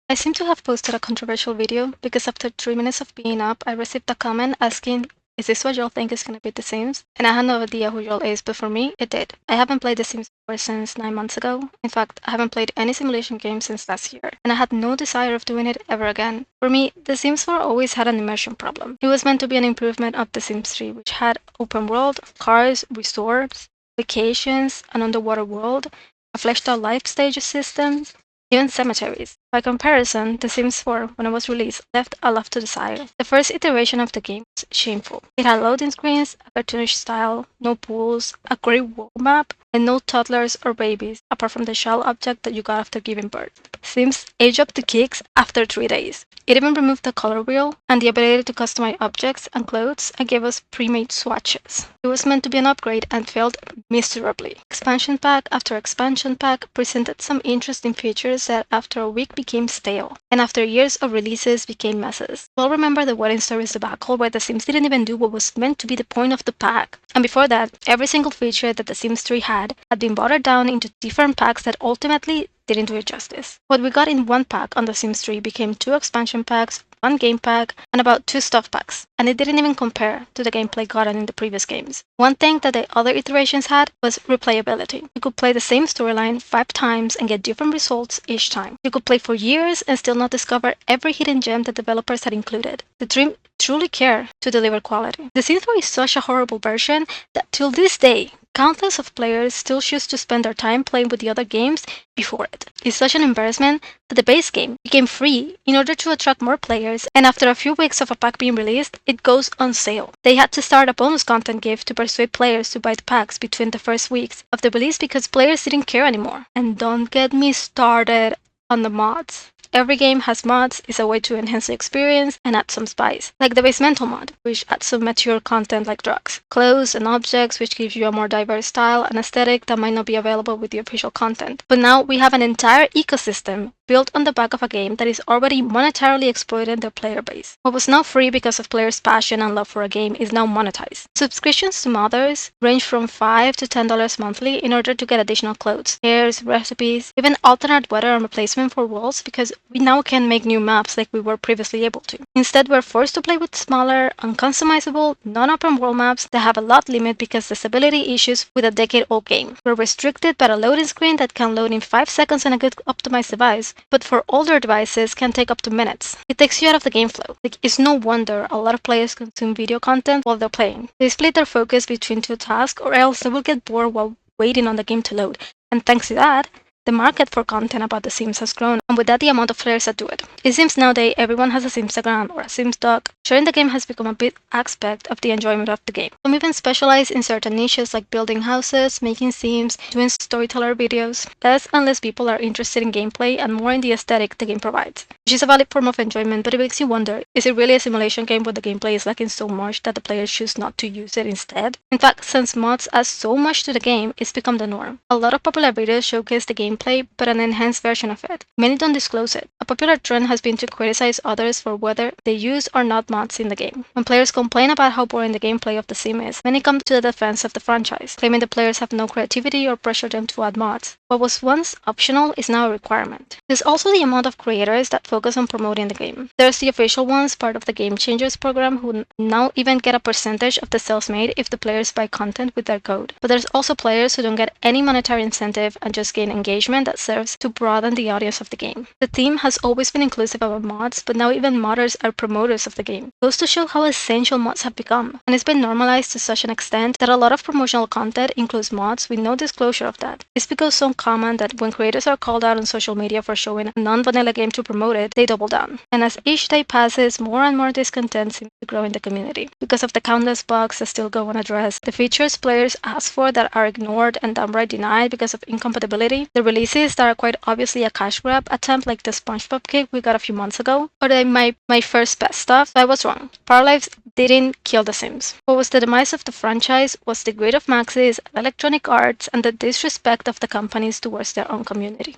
I seem to have posted a controversial video because after 3 minutes of being up, I received a comment asking, is this what y'all think is gonna be The Sims? And I had no idea who y'all is, but for me, it did. I haven't played The Sims 4 since 9 months ago. In fact, I haven't played any simulation game since last year, and I had no desire of doing it ever again. For me, The Sims 4 always had an immersion problem. It was meant to be an improvement of The Sims 3, which had open world, cars, resorts, vacations, an underwater world, a fleshed out life stage system, even cemeteries. By comparison, The Sims 4, when it was released, left a lot to desire. The first iteration of the game was shameful. It had loading screens, a cartoonish style, no pools, a grey world map, and no toddlers or babies, apart from the shell object that you got after giving birth. Sims aged up the kicks after 3 days. It even removed the color wheel and the ability to customize objects and clothes and gave us pre-made swatches. It was meant to be an upgrade and failed miserably. Expansion pack after expansion pack presented some interesting features that after a week became stale, and after years of releases became messes. We'll remember the Wedding Stories debacle where The Sims didn't even do what was meant to be the point of the pack. And before that, every single feature that The Sims 3 had been watered down into different packs that ultimately didn't do it justice. What we got in one pack on The Sims 3 became 2 expansion packs, 1 game pack, and about 2 stuff packs, and it didn't even compare to the gameplay gotten in the previous games. One thing that the other iterations had was replayability. You could play the same storyline 5 times and get different results each time. You could play for years and still not discover every hidden gem that developers had included. The dream truly care to deliver quality. The Sims 4 is such a horrible version that till this day, countless of players still choose to spend their time playing with the other games before it. It's such an embarrassment that the base game became free in order to attract more players, and after a few weeks of a pack being released, it goes on sale. They had to start a bonus content gift to persuade players to buy the packs between the first weeks of the release because players didn't care anymore. And don't get me started on the mods. Every game has mods, is a way to enhance the experience and add some spice, like the Basemental mod, which adds some mature content like drugs, clothes and objects, which gives you a more diverse style and aesthetic that might not be available with the official content. But now we have an entire ecosystem built on the back of a game that is already monetarily exploiting their player base. What was now free because of players' passion and love for a game is now monetized. Subscriptions to modders range from $5 to $10 monthly in order to get additional clothes, hairs, recipes, even alternate weather and replacement for walls because we now can make new maps like we were previously able to. Instead, we're forced to play with smaller, uncustomizable, non-open world maps that have a lot limit because of stability issues with a decade-old game. We're restricted by a loading screen that can load in 5 seconds on a good optimized device, but for older devices can take up to minutes. It takes you out of the game flow. It's no wonder a lot of players consume video content while they're playing. They split their focus between 2 tasks or else they will get bored while waiting on the game to load. And thanks to that, the market for content about The Sims has grown, and with that the amount of players that do it. It seems nowadays everyone has a Simstagram or a Sims dog. Sharing the game has become a big aspect of the enjoyment of the game. Some even specialize in certain niches like building houses, making Sims, doing storyteller videos. Less and less people are interested in gameplay and more in the aesthetic the game provides, which is a valid form of enjoyment, but it makes you wonder, is it really a simulation game where the gameplay is lacking so much that the players choose not to use it instead? In fact, since mods add so much to the game, it's become the norm. A lot of popular videos showcase the gameplay but an enhanced version of it. Many don't disclose it. A popular trend has been to criticize others for whether they use or not mods in the game. When players complain about how boring the gameplay of The Sim is, many come to the defense of the franchise, claiming the players have no creativity or pressure them to add mods. What was once optional is now a requirement. There's also the amount of creators that focus on promoting the game. There's the official ones, part of the Game Changers program, who now even get a percentage of the sales made if the players buy content with their code. But there's also players who don't get any monetary incentive and just gain engagement that serves to broaden the audience of the game. The team has always been inclusive about mods, but now even modders are promoters of the game. Goes to show how essential mods have become, and it's been normalized to such an extent that a lot of promotional content includes mods with no disclosure of that. It's because so common that when creators are called out on social media for showing a non-vanilla game to promote it, they double down. And as each day passes, more and more discontent seems to grow in the community. Because of the countless bugs that still go unaddressed, the features players ask for that are ignored and downright denied because of incompatibility, the releases that are quite obviously a cash grab attempt like the SpongeBob cake we got a few months ago, or my first best stuff, I was wrong. Paralives didn't kill The Sims. What was the demise of the franchise was the greed of Maxis, Electronic Arts, and the disrespect of the companies towards their own community.